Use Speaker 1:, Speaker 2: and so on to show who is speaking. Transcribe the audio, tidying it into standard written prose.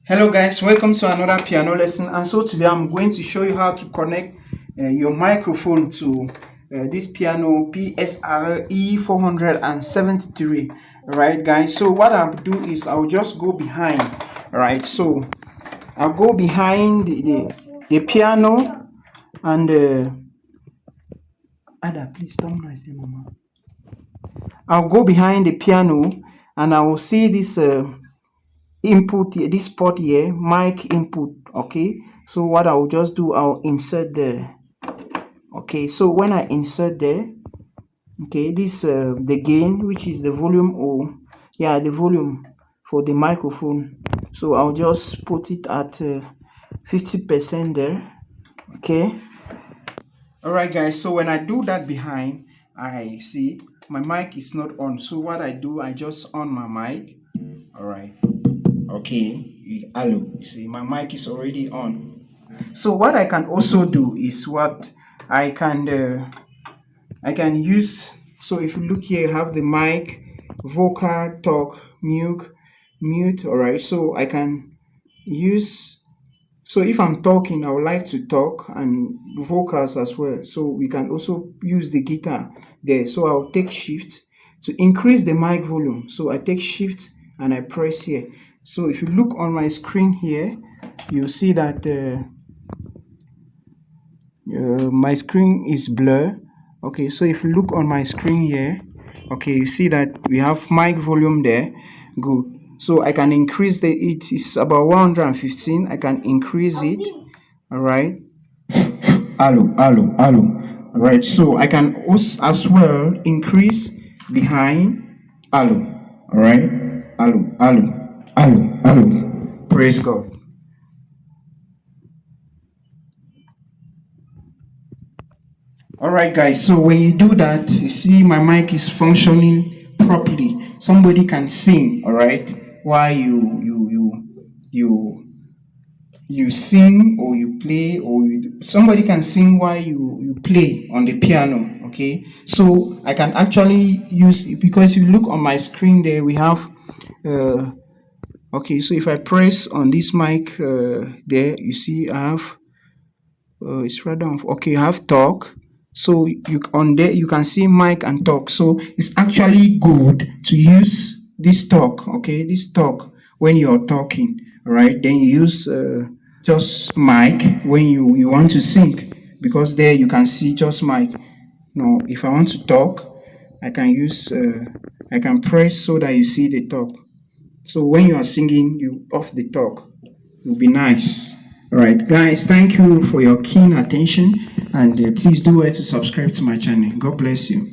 Speaker 1: Hello guys, welcome to another piano lesson. And so today I'm going to show you how to connect your microphone to this piano Psr E-473. Alright guys, so what I'll do is I'll just go behind. Alright, so I'll go behind the piano and Ada, please don't noise there, mama. I'll go behind the piano and I will see this input here, this port here, mic input. Okay, so what I'll just do, I'll insert there. Okay, so when I insert there, okay, this the gain, which is the volume, or yeah, the volume for the microphone, so I'll just put it at 50% there. Okay, all right guys, so when I do that behind, I see my mic is not on. So what I do, I just on my mic. All right, okay, hello, you see my mic is already on. So what I can also do is what I can use. So if you look here, I have the mic, vocal, talk, mute. All right, so I can use, so if I'm talking, I would like to talk, and vocals as well, so we can also use the guitar there. So I'll take shift to increase the mic volume. So I take shift and I press here. So if you look on my screen here, you'll see that my screen is blur. Okay, so if you look on my screen here, okay, you see that we have mic volume there. Good. So I can increase it is about 115. I can increase it. All right, hello. All right, so I can also as well increase behind. Hello. All right, hello. Praise God. All right guys, so when you do that, you see my mic is functioning properly. Somebody can sing, all right, while you sing, or you play, or somebody can sing while you play on the piano. Okay, so I can actually use it, because if you look on my screen there, we have okay, so if I press on this mic there, you see I have it's rather okay, I have talk. So you on there you can see mic and talk. So it's actually good to use this talk. Okay, this talk when you're talking. All right, then you use just mic when you want to sing, because there you can see just mic. Now if I want to talk, I can use I can press so that you see the talk. So when you are singing, you off the talk. It will be nice. All right guys, thank you for your keen attention, and please do well to subscribe to my channel. God bless you.